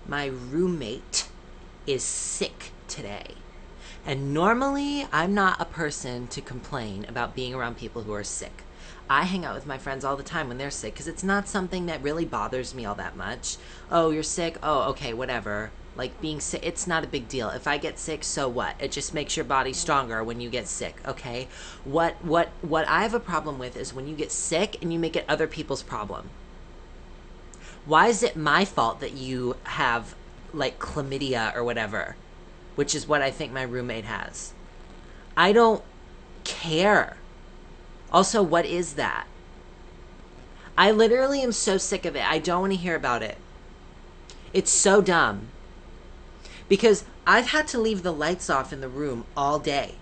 my roommate is sick today. And normally, I'm not a person to complain about being around people who are sick. I hang out with my friends all the time when they're sick because it's not something that really bothers me all that much. Oh, you're sick? Oh, okay, whatever. Like being sick, it's not a big deal. If I get sick, so what? It just makes your body stronger when you get sick, okay? What I have a problem with is when you get sick and you make it other people's problem. Why is it my fault that you have like chlamydia or whatever? Which is what I think my roommate has. I don't care. Also, what is that? I literally am so sick of it. I don't want to hear about it. It's so dumb. Because I've had to leave the lights off in the room all day.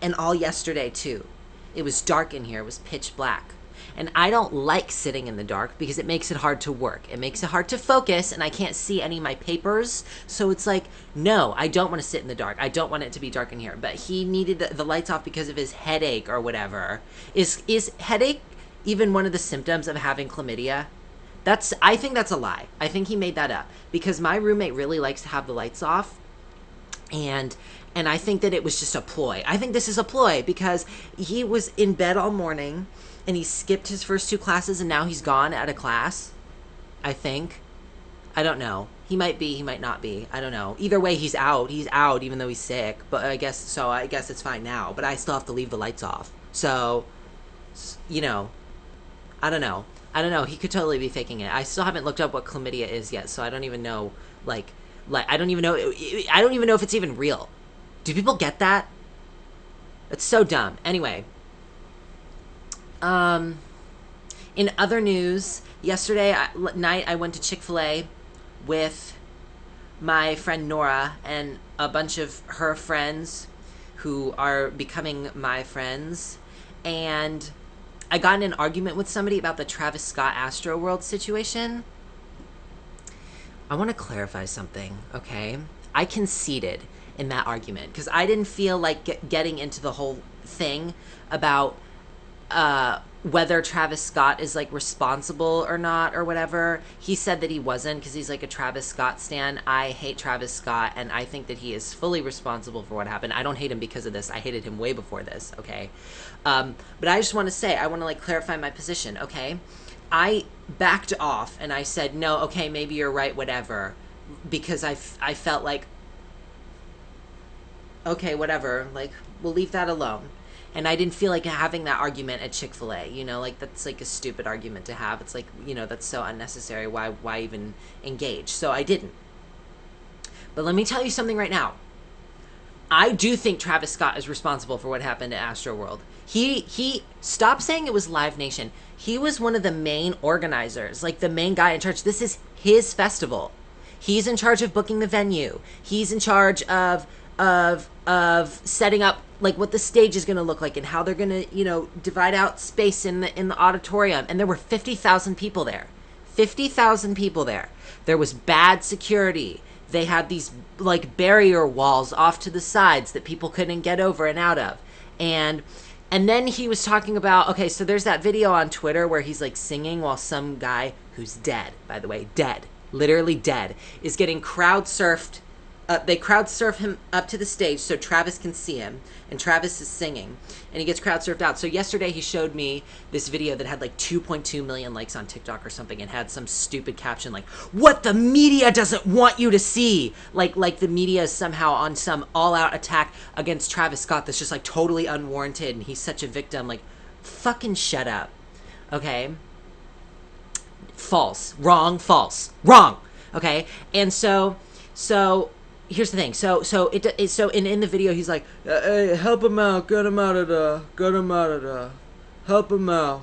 And all yesterday, too. It was dark in here. It was pitch black. And I don't like sitting in the dark because it makes it hard to work. It makes it hard to focus, and I can't see any of my papers. So it's like, no, I don't want to sit in the dark. I don't want it to be dark in here. But he needed the lights off because of his headache or whatever. Is headache even one of the symptoms of having chlamydia? I think that's a lie. I think he made that up. Because my roommate really likes to have the lights off. And I think that it was just a ploy. I think this is a ploy because he was in bed all morning and he skipped his first 2 classes and now he's gone out of class, I think. I don't know. He might be, he might not be. I don't know. Either way, he's out. He's out even though he's sick. But I guess it's fine now. But I still have to leave the lights off. So, you know, I don't know. He could totally be faking it. I still haven't looked up what chlamydia is yet. So I don't even know, I don't even know if it's even real. Do people get that? It's so dumb. Anyway. In other news, yesterday night I went to Chick-fil-A with my friend Nora and a bunch of her friends who are becoming my friends. And I got in an argument with somebody about the Travis Scott Astroworld situation. I want to clarify something, okay? I conceded in that argument because I didn't feel like getting into the whole thing about whether Travis Scott is like responsible or not or whatever. He said that he wasn't because he's like a Travis Scott stan. I hate Travis Scott and I think that he is fully responsible for what happened. I don't hate him because of this. I hated him way before this, okay? But I just want to say, I want to like clarify my position, okay? I backed off and I said, no, okay, maybe you're right, whatever. Because I felt like, okay, whatever, like, we'll leave that alone. And I didn't feel like having that argument at Chick-fil-A, you know, like that's like a stupid argument to have. It's like, you know, that's so unnecessary. Why even engage? So I didn't. But let me tell you something right now. I do think Travis Scott is responsible for what happened at Astroworld. He stopped saying it was Live Nation. He was one of the main organizers, like the main guy in charge. This is his festival. He's in charge of booking the venue. He's in charge of setting up like what the stage is going to look like and how they're going to, you know, divide out space in the auditorium. And there were 50,000 people there. 50,000 people there. There was bad security. They had these like barrier walls off to the sides that people couldn't get over and out of. And then he was talking about, okay, so there's that video on Twitter where he's like singing while some guy who's dead, by the way, dead, literally dead, is getting crowd surfed. They crowd surf him up to the stage so Travis can see him, and Travis is singing, and he gets crowd surfed out. So yesterday he showed me this video that had like 2.2 million likes on TikTok or something, and had some stupid caption like, "What the media doesn't want you to see." Like the media is somehow on some all-out attack against Travis Scott that's just like totally unwarranted, and he's such a victim. Like, fucking shut up, okay? False, wrong, false, wrong. Okay, and so. Here's the thing. So in the video he's like, hey, help him out, get him out of there, help him out,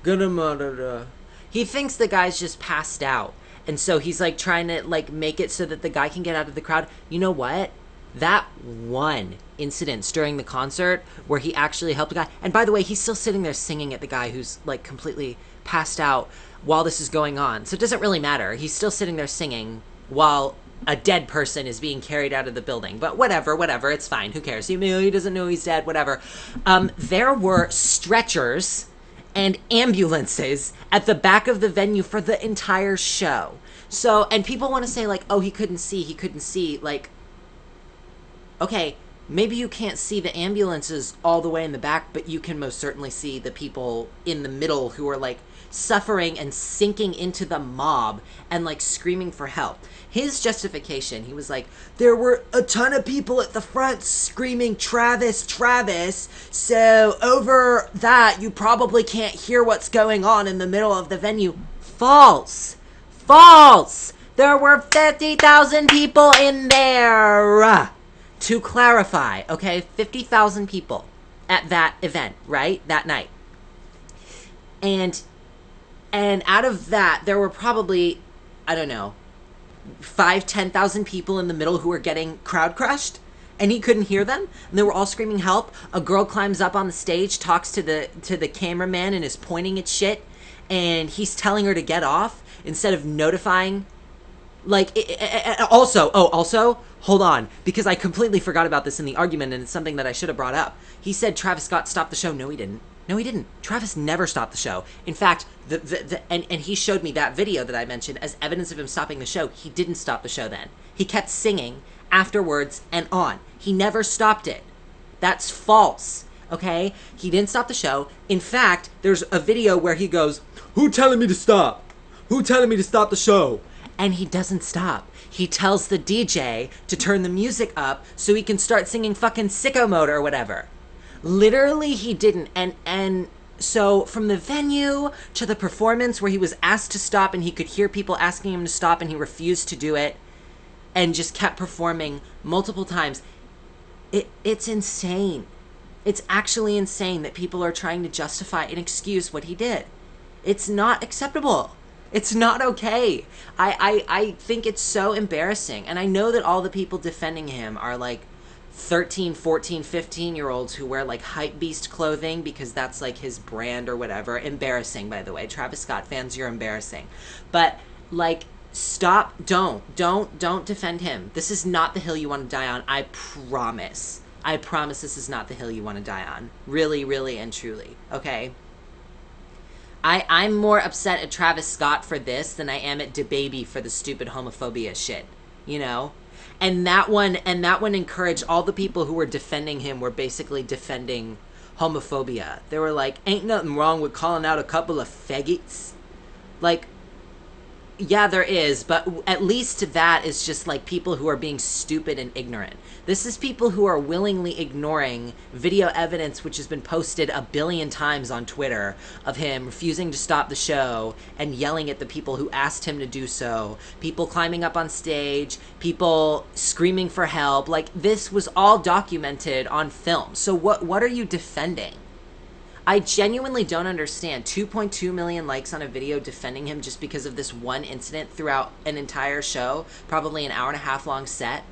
get him out of there. He thinks the guy's just passed out, and so he's like trying to like make it so that the guy can get out of the crowd. You know what? That one incident during the concert where he actually helped the guy, and by the way, he's still sitting there singing at the guy who's like completely passed out while this is going on. So it doesn't really matter. He's still sitting there singing while a dead person is being carried out of the building. But whatever, it's fine. Who cares? He doesn't know he's dead, whatever. There were stretchers and ambulances at the back of the venue for the entire show. So, and people want to say like, oh, he couldn't see. Like, okay, maybe you can't see the ambulances all the way in the back, but you can most certainly see the people in the middle who are like suffering and sinking into the mob and like screaming for help. His justification, he was like, there were a ton of people at the front screaming, Travis, Travis, so over that you probably can't hear what's going on in the middle of the venue. False. False. There were 50,000 people in there. To clarify, okay, 50,000 people at that event, right? That night. And out of that, there were probably, I don't know, 10,000 people in the middle who were getting crowd crushed, and he couldn't hear them, and they were all screaming help. A girl climbs up on the stage, talks to the cameraman, and is pointing at shit, and he's telling her to get off instead of notifying. Like, also, hold on, because I completely forgot about this in the argument, and it's something that I should have brought up. He said Travis Scott stopped the show. No, he didn't. No, he didn't. Travis never stopped the show. In fact, and he showed me that video that I mentioned as evidence of him stopping the show. He didn't stop the show then. He kept singing afterwards and on. He never stopped it. That's false, okay? He didn't stop the show. In fact, there's a video where he goes, "Who telling me to stop? Who telling me to stop the show?" And he doesn't stop. He tells the DJ to turn the music up so he can start singing fucking Sicko Mode or whatever. Literally, he didn't. And so from the venue to the performance where he was asked to stop and he could hear people asking him to stop and he refused to do it and just kept performing multiple times. It's insane. It's actually insane that people are trying to justify and excuse what he did. It's not acceptable. It's not okay. I think it's so embarrassing. And I know that all the people defending him are like 13, 14, 15-year-olds who wear like hypebeast clothing because that's like his brand or whatever. Embarrassing, by the way. Travis Scott fans, you're embarrassing. But like, stop. Don't defend him. This is not the hill you want to die on. I promise. I promise this is not the hill you want to die on. Really, really, and truly. Okay? I'm more upset at Travis Scott for this than I am at DaBaby for the stupid homophobia shit, you know? And that one encouraged all the people who were defending him were basically defending homophobia. They were like, ain't nothing wrong with calling out a couple of faggots. Like, yeah, there is, but at least that is just like people who are being stupid and ignorant. This is people who are willingly ignoring video evidence which has been posted a billion times on Twitter of him refusing to stop the show and yelling at the people who asked him to do so. People climbing up on stage, people screaming for help. Like, this was all documented on film. So what are you defending? I genuinely don't understand. 2.2 million likes on a video defending him just because of this one incident throughout an entire show, probably an hour and a half long set.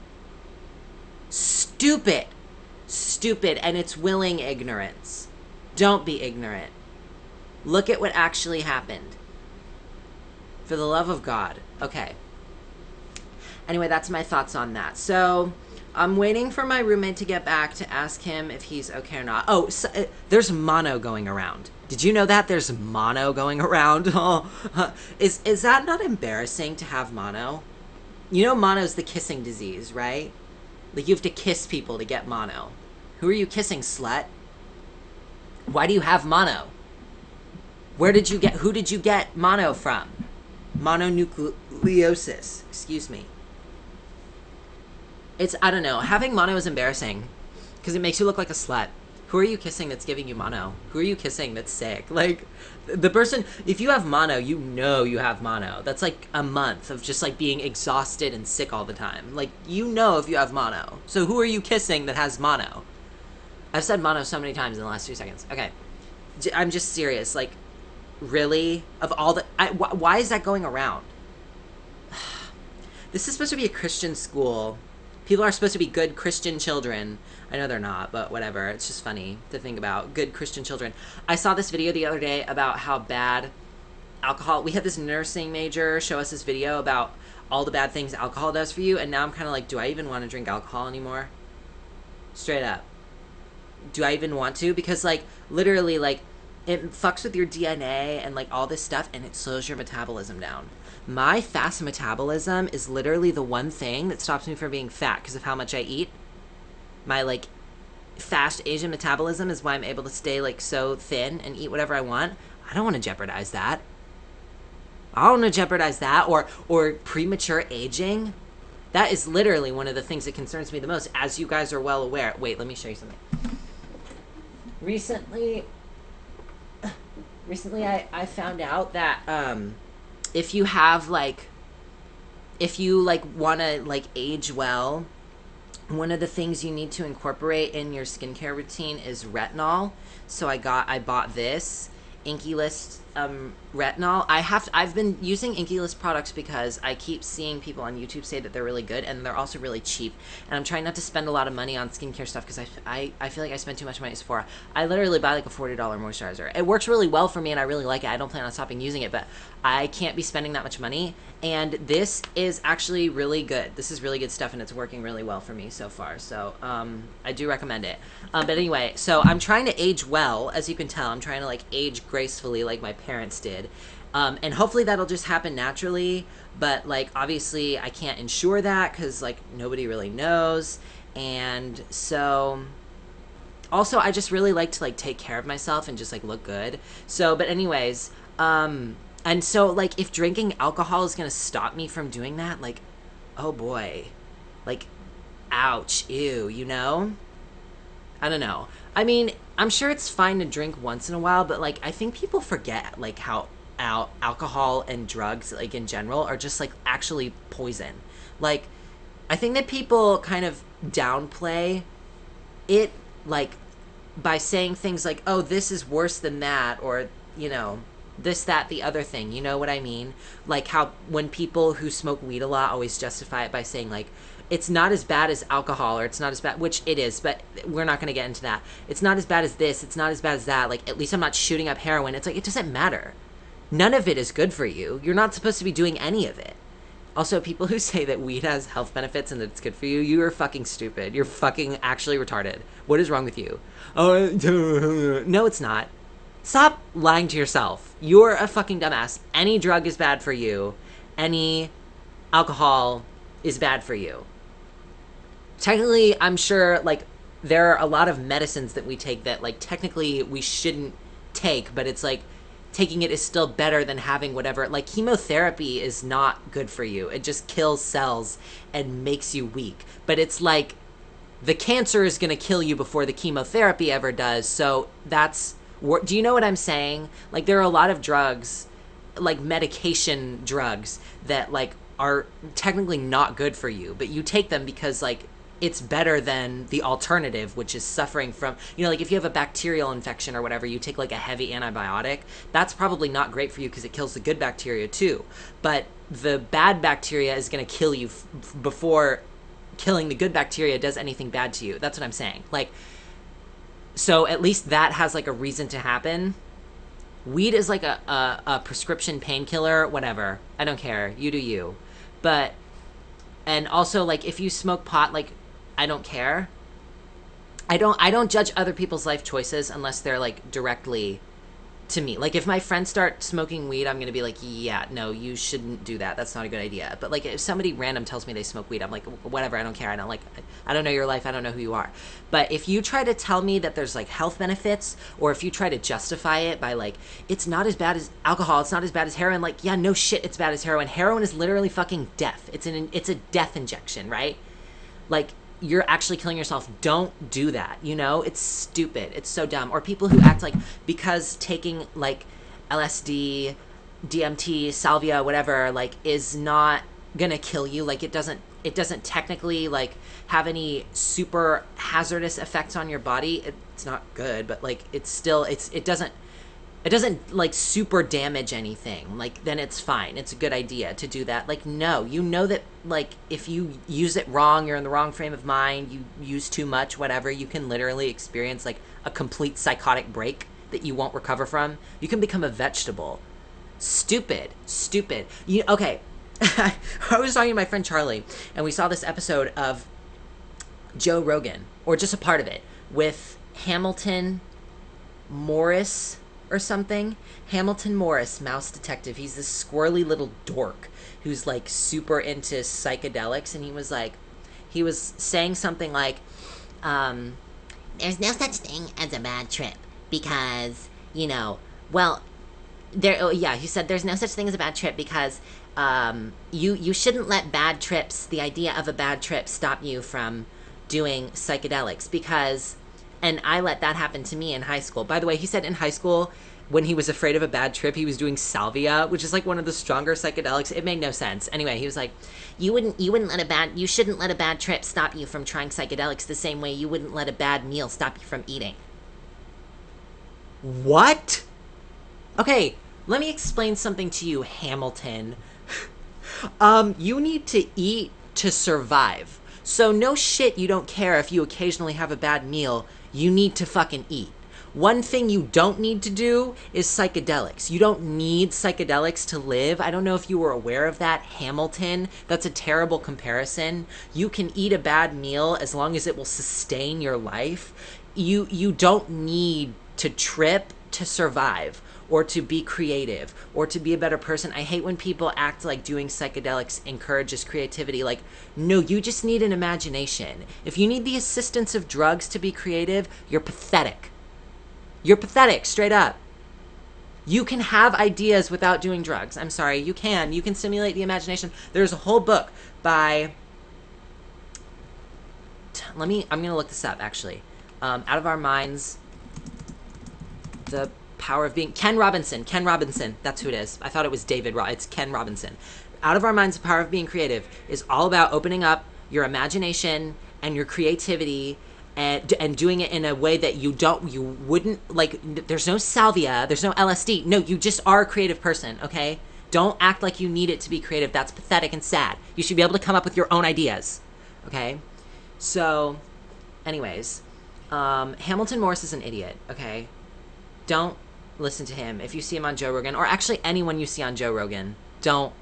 Stupid. Stupid, and it's willing ignorance. Don't be ignorant. Look at what actually happened. For the love of God. Okay. Anyway, that's my thoughts on that. So, I'm waiting for my roommate to get back to ask him if he's okay or not. Oh, so, there's mono going around. Did you know that? There's mono going around. Oh, is that not embarrassing to have mono? You know mono's the kissing disease, right? Like, you have to kiss people to get mono. Who are you kissing, slut? Why do you have mono? Who did you get mono from? Mononucleosis. Excuse me. I don't know. Having mono is embarrassing because it makes you look like a slut. Who are you kissing that's giving you mono? Who are you kissing that's sick? Like, the person, if you have mono, you know you have mono. That's like a month of just like being exhausted and sick all the time. Like, you know if you have mono. So who are you kissing that has mono? I've said mono so many times in the last 2 seconds. Okay. I'm just serious. Like, really? Of all the... why is that going around? This is supposed to be a Christian school. People are supposed to be good Christian children. I know they're not, but whatever. It's just funny to think about. Good Christian children. I saw this video the other day about how bad alcohol... We had this nursing major show us this video about all the bad things alcohol does for you, and now I'm kind of like, do I even want to drink alcohol anymore? Straight up. Do I even want to? Because, like, literally, like, it fucks with your DNA and, like, all this stuff, and it slows your metabolism down. My fast metabolism is literally the one thing that stops me from being fat because of how much I eat. My like fast Asian metabolism is why I'm able to stay like so thin and eat whatever I want. I don't want to jeopardize that. I don't want to jeopardize that or premature aging. That is literally one of the things that concerns me the most, as you guys are well aware. Wait, let me show you something. Recently I found out that if you have like if you like want to like age well, one of the things you need to incorporate in your skincare routine is retinol. So I bought this Inky List retinol. I've been using Inky List products because I keep seeing people on YouTube say that they're really good, and they're also really cheap. And I'm trying not to spend a lot of money on skincare stuff because I feel like I spend too much money at Sephora. I literally buy like a $40 moisturizer. It works really well for me, and I really like it. I don't plan on stopping using it, but I can't be spending that much money. And this is actually really good. This is really good stuff, and it's working really well for me so far. So I do recommend it. But anyway, so I'm trying to age well. As you can tell, I'm trying to like age gracefully like my parents did. And hopefully that'll just happen naturally. But like obviously I can't ensure that because like nobody really knows. And so also I just really like to like take care of myself and just like look good. So but anyways, and so like if drinking alcohol is gonna stop me from doing that, like oh boy, like ouch, ew, you know? I don't know. I mean, I'm sure it's fine to drink once in a while, but like I think people forget like how alcohol and drugs like in general are just like actually poison. Like I think that people kind of downplay it like by saying things like, oh, this is worse than that, or you know, this, that, the other thing. You know what I mean? Like how when people who smoke weed a lot always justify it by saying like, it's not as bad as alcohol, or it's not as bad, which it is, but we're not going to get into that. It's not as bad as this, it's not as bad as that. Like, at least I'm not shooting up heroin. It's like, it doesn't matter. None of it is good for you. You're not supposed to be doing any of it. Also, people who say that weed has health benefits and that it's good for you, you are fucking stupid. You're fucking actually retarded. What is wrong with you? Oh, no, it's not. Stop lying to yourself. You're a fucking dumbass. Any drug is bad for you. Any alcohol is bad for you. Technically, I'm sure, like, there are a lot of medicines that we take that, like, technically we shouldn't take, but it's like, taking it is still better than having whatever. Like, chemotherapy is not good for you. It just kills cells and makes you weak. But it's like, the cancer is going to kill you before the chemotherapy ever does, so that's... Do you know what I'm saying? Like, there are a lot of drugs, like, medication drugs, that, like, are technically not good for you, but you take them because, like, it's better than the alternative, which is suffering from, you know, like if you have a bacterial infection or whatever, you take like a heavy antibiotic. That's probably not great for you because it kills the good bacteria too. But the bad bacteria is going to kill you before killing the good bacteria does anything bad to you. That's what I'm saying. Like, so at least that has like a reason to happen. Weed is like a prescription painkiller, whatever. I don't care. You do you. But, and also like if you smoke pot, like, I don't care. I don't judge other people's life choices unless they're like directly to me. Like if my friends start smoking weed, I'm gonna be like, yeah, no, you shouldn't do that. That's not a good idea. But like if somebody random tells me they smoke weed, I'm like, whatever, I don't care. I don't know your life. I don't know who you are. But if you try to tell me that there's like health benefits, or if you try to justify it by like, it's not as bad as alcohol, it's not as bad as heroin, like, yeah, no shit, it's bad as heroin. Heroin is literally fucking death. It's a death injection, right? Like, you're actually killing yourself. Don't do that, you know? It's stupid. It's so dumb. Or people who act like because taking like LSD, DMT, salvia, whatever, like is not gonna kill you. Like it doesn't technically like have any super hazardous effects on your body. It's not good, but like it's still, it doesn't like super damage anything. Like then it's fine. It's a good idea to do that. Like, no, you know that like if you use it wrong, you're in the wrong frame of mind, you use too much, whatever, you can literally experience like a complete psychotic break that you won't recover from. You can become a vegetable. Stupid. Okay. I was talking to my friend Charlie, and we saw this episode of Joe Rogan, or just a part of it, with Hamilton Morris or something. Hamilton Morris, mouse detective. He's this squirrely little dork who's like super into psychedelics, and he was saying something like, there's no such thing as a bad trip because, well, he said there's no such thing as a bad trip because you shouldn't let bad trips, the idea of a bad trip, stop you from doing psychedelics because, and I let that happen to me in high school. By the way, he said in high school, when he was afraid of a bad trip, he was doing salvia, which is like one of the stronger psychedelics. It made no sense. Anyway, he was like, you shouldn't let a bad trip stop you from trying psychedelics the same way you wouldn't let a bad meal stop you from eating. What? Okay, let me explain something to you, Hamilton. You need to eat to survive. So no shit, you don't care if you occasionally have a bad meal. You need to fucking eat. One thing you don't need to do is psychedelics. You don't need psychedelics to live. I don't know if you were aware of that, Hamilton. That's a terrible comparison. You can eat a bad meal as long as it will sustain your life. You don't need to trip to survive or to be creative or to be a better person. I hate when people act like doing psychedelics encourages creativity. Like, no, you just need an imagination. If you need the assistance of drugs to be creative, you're pathetic. You're pathetic, straight up. You can have ideas without doing drugs. I'm sorry, you can. You can stimulate the imagination. There's a whole book by... I'm going to look this up, actually. Out of Our Minds, The Power of Being... Ken Robinson. That's who it is. I thought it was David. It's Ken Robinson. Out of Our Minds, The Power of Being Creative is all about opening up your imagination and your creativity and doing it in a way that you wouldn't, like, there's no salvia, there's no LSD. No, you just are a creative person, okay? Don't act like you need it to be creative. That's pathetic and sad. You should be able to come up with your own ideas, okay? So, anyways, Hamilton Morris is an idiot, okay? Don't listen to him. If you see him on Joe Rogan, or actually anyone you see on Joe Rogan, don't.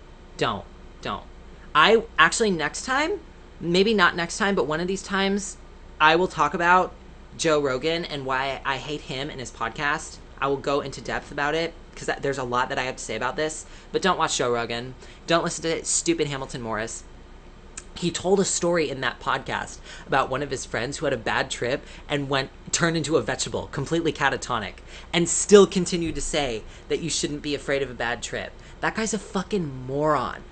I actually, next time, maybe not next time, but one of these times, I will talk about Joe Rogan and why I hate him and his podcast. I will go into depth about it because there's a lot that I have to say about this. But don't watch Joe Rogan. Don't listen to stupid Hamilton Morris. He told a story in that podcast about one of his friends who had a bad trip and turned into a vegetable, completely catatonic, and still continued to say that you shouldn't be afraid of a bad trip. That guy's a fucking moron.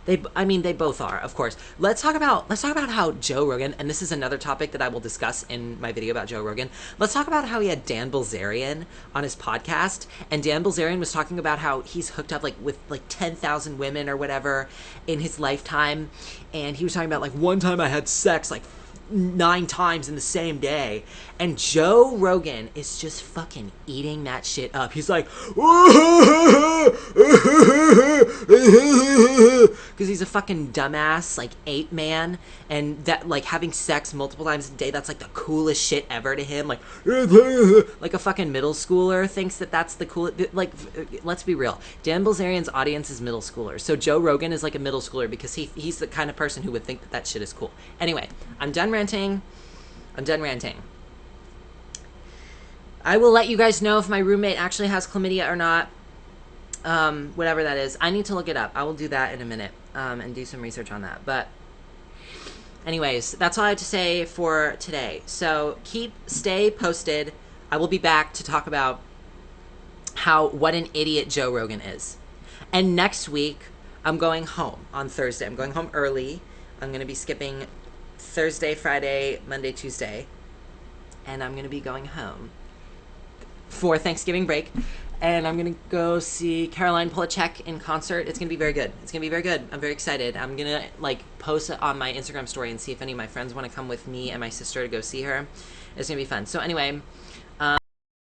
They both are, of course. Let's talk about how Joe Rogan, and this is another topic that I will discuss in my video about Joe Rogan. Let's talk about how he had Dan Bilzerian on his podcast, and Dan Bilzerian was talking about how he's hooked up with 10,000 women or whatever in his lifetime, and he was talking about one time I had sex 9 times in the same day, and Joe Rogan is just fucking eating that shit up. He's like, because he's a fucking dumbass ape man, and that having sex multiple times a day, that's the coolest shit ever to him. Like a fucking middle schooler thinks that's the coolest. Let's be real, Dan Bilzerian's audience is middle schoolers, so Joe Rogan is a middle schooler because he's the kind of person who would think that shit is cool. Anyway, I'm done ranting. I will let you guys know if my roommate actually has chlamydia or not. Whatever that is. I need to look it up. I will do that in a minute and do some research on that. But anyways, that's all I have to say for today. So stay posted. I will be back to talk about what an idiot Joe Rogan is. And next week, I'm going home on Thursday. I'm going home early. I'm going to be skipping Thursday, Friday, Monday, Tuesday. And I'm going to be going home for Thanksgiving break. And I'm going to go see Caroline Polachek in concert. It's going to be very good. I'm very excited. I'm going to post it on my Instagram story and see if any of my friends want to come with me and my sister to go see her. It's going to be fun. So anyway,